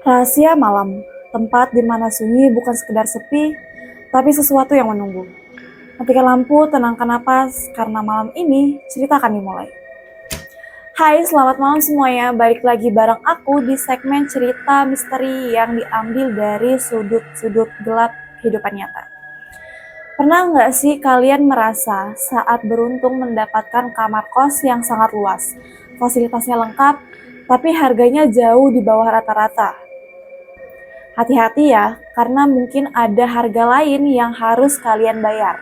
Rahasia malam, tempat di mana sunyi bukan sekedar sepi, tapi sesuatu yang menunggu. Matikan lampu, tenangkan napas, karena malam ini cerita akan dimulai. Hai, selamat malam semuanya. Balik lagi bareng aku di segmen cerita misteri yang diambil dari sudut-sudut gelap kehidupan nyata. Pernah nggak sih kalian merasa saat beruntung mendapatkan kamar kos yang sangat luas, fasilitasnya lengkap, tapi harganya jauh di bawah rata-rata? Hati-hati ya, karena mungkin ada harga lain yang harus kalian bayar.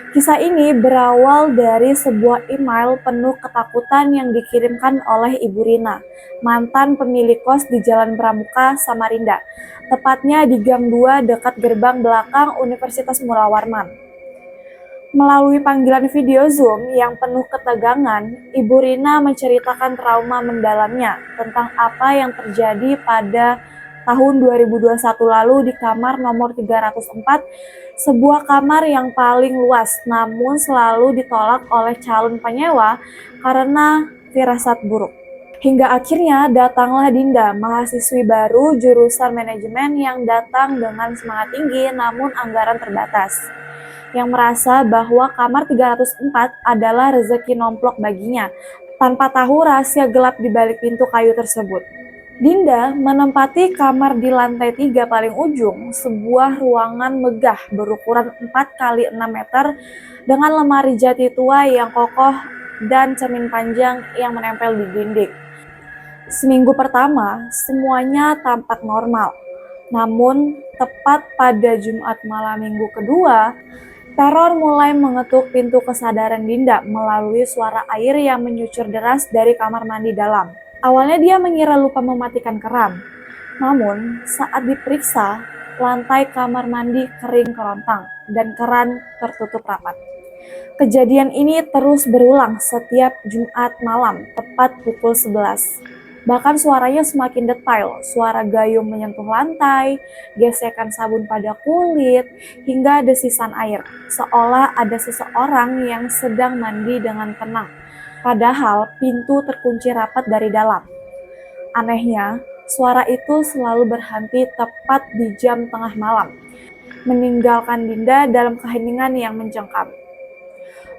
Kisah ini berawal dari sebuah email penuh ketakutan yang dikirimkan oleh Ibu Rina, mantan pemilik kos di Jalan Pramuka, Samarinda, tepatnya di Gang 2 dekat gerbang belakang Universitas Mula Warman. Melalui panggilan video Zoom yang penuh ketegangan, Ibu Rina menceritakan trauma mendalamnya tentang apa yang terjadi pada tahun 2021 lalu di kamar nomor 304, sebuah kamar yang paling luas namun selalu ditolak oleh calon penyewa karena firasat buruk. Hingga akhirnya datanglah Dinda, mahasiswi baru jurusan manajemen yang datang dengan semangat tinggi namun anggaran terbatas, yang merasa bahwa kamar 304 adalah rezeki nomplok baginya, tanpa tahu rahasia gelap di balik pintu kayu tersebut. Dinda menempati kamar di lantai 3 paling ujung, sebuah ruangan megah berukuran 4 kali 6 meter dengan lemari jati tua yang kokoh dan cermin panjang yang menempel di dinding. Seminggu pertama, semuanya tampak normal. Namun, tepat pada Jumat malam minggu kedua, teror mulai mengetuk pintu kesadaran Dinda melalui suara air yang menyucur deras dari kamar mandi dalam. Awalnya dia mengira lupa mematikan keran. Namun, saat diperiksa, lantai kamar mandi kering kerontang dan keran tertutup rapat. Kejadian ini terus berulang setiap Jumat malam, tepat pukul 11. Bahkan suaranya semakin detail, suara gayung menyentuh lantai, gesekan sabun pada kulit, hingga desisan air, seolah ada seseorang yang sedang mandi dengan tenang. Padahal pintu terkunci rapat dari dalam. Anehnya, suara itu selalu berhenti tepat di jam tengah malam, meninggalkan Dinda dalam keheningan yang mencengkam.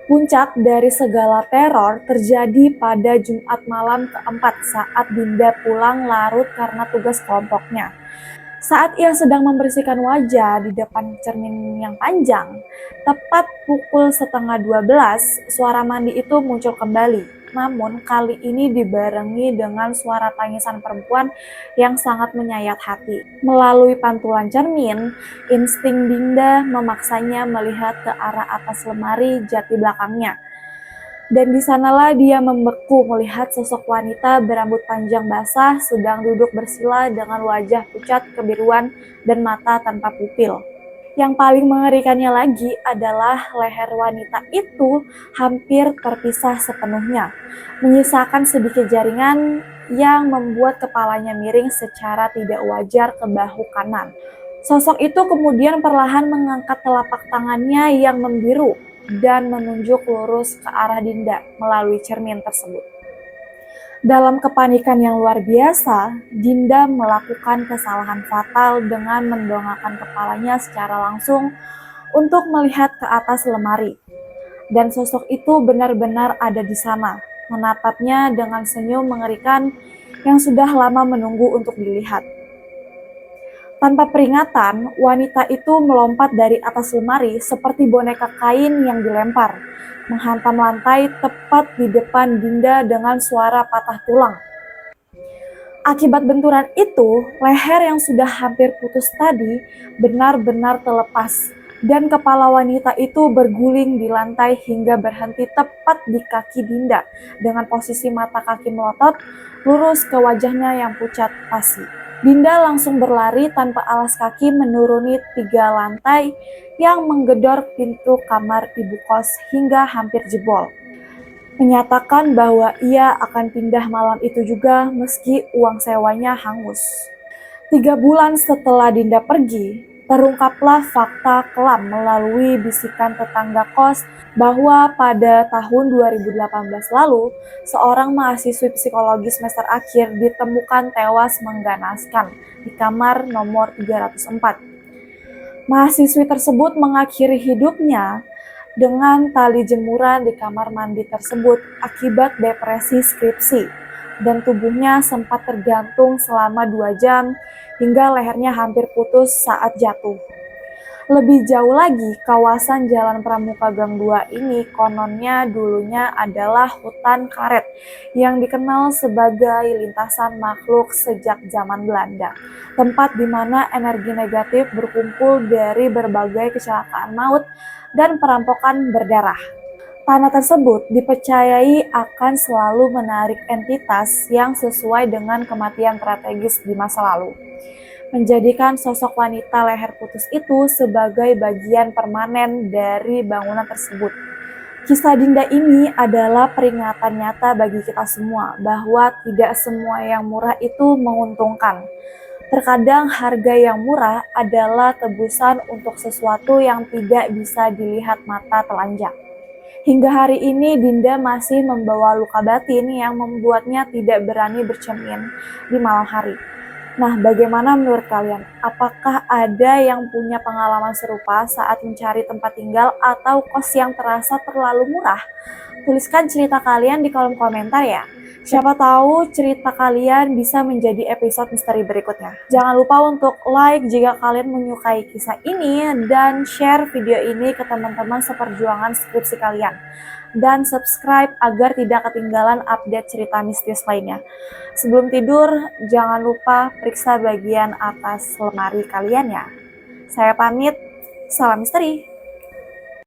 Puncak dari segala teror terjadi pada Jumat malam keempat saat Dinda pulang larut karena tugas kelompoknya. Saat ia sedang membersihkan wajah di depan cermin yang panjang, tepat pukul 11:30, suara mandi itu muncul kembali. Namun kali ini dibarengi dengan suara tangisan perempuan yang sangat menyayat hati. Melalui pantulan cermin, insting Dinda memaksanya melihat ke arah atas lemari jati belakangnya. Dan di sanalah dia membeku melihat sosok wanita berambut panjang basah sedang duduk bersila dengan wajah pucat kebiruan dan mata tanpa pupil. Yang paling mengerikannya lagi adalah leher wanita itu hampir terpisah sepenuhnya, menyisakan sedikit jaringan yang membuat kepalanya miring secara tidak wajar ke bahu kanan. Sosok itu kemudian perlahan mengangkat telapak tangannya yang membiru dan menunjuk lurus ke arah Dinda melalui cermin tersebut. Dalam kepanikan yang luar biasa, Dinda melakukan kesalahan fatal dengan mendongakkan kepalanya secara langsung untuk melihat ke atas lemari. Dan sosok itu benar-benar ada di sana, menatapnya dengan senyum mengerikan yang sudah lama menunggu untuk dilihat. Tanpa peringatan, wanita itu melompat dari atas lemari seperti boneka kain yang dilempar, menghantam lantai tepat di depan Dinda dengan suara patah tulang. Akibat benturan itu, leher yang sudah hampir putus tadi benar-benar terlepas dan kepala wanita itu berguling di lantai hingga berhenti tepat di kaki Dinda dengan posisi mata kaki melotot lurus ke wajahnya yang pucat pasi. Dinda langsung berlari tanpa alas kaki menuruni 3 lantai yang menggedor pintu kamar ibu kos hingga hampir jebol. Menyatakan bahwa ia akan pindah malam itu juga meski uang sewanya hangus. 3 bulan setelah Dinda pergi, Terungkaplah fakta kelam melalui bisikan tetangga kos bahwa pada tahun 2018 lalu, seorang mahasiswi psikologi semester akhir ditemukan tewas mengganaskan di kamar nomor 304. Mahasiswi tersebut mengakhiri hidupnya dengan tali jemuran di kamar mandi tersebut akibat depresi skripsi, dan tubuhnya sempat tergantung selama 2 jam hingga lehernya hampir putus saat jatuh. Lebih jauh lagi, kawasan Jalan Pramuka Gang 2 ini kononnya dulunya adalah hutan karet yang dikenal sebagai lintasan makhluk sejak zaman Belanda. Tempat di mana energi negatif berkumpul dari berbagai kecelakaan maut dan perampokan berdarah. Tanah tersebut dipercayai akan selalu menarik entitas yang sesuai dengan kematian strategis di masa lalu, menjadikan sosok wanita leher putus itu sebagai bagian permanen dari bangunan tersebut. Kisah Dinda ini adalah peringatan nyata bagi kita semua bahwa tidak semua yang murah itu menguntungkan. Terkadang harga yang murah adalah tebusan untuk sesuatu yang tidak bisa dilihat mata telanjang. Hingga hari ini Dinda masih membawa luka batin yang membuatnya tidak berani bercermin di malam hari. Nah, bagaimana menurut kalian? Apakah ada yang punya pengalaman serupa saat mencari tempat tinggal atau kos yang terasa terlalu murah? Tuliskan cerita kalian di kolom komentar ya. Siapa tahu cerita kalian bisa menjadi episode misteri berikutnya. Jangan lupa untuk like jika kalian menyukai kisah ini dan share video ini ke teman-teman seperjuangan skripsi kalian. Dan subscribe agar tidak ketinggalan update cerita mistis lainnya. Sebelum tidur, jangan lupa periksa bagian atas lemari kalian ya. Saya pamit, salam misteri.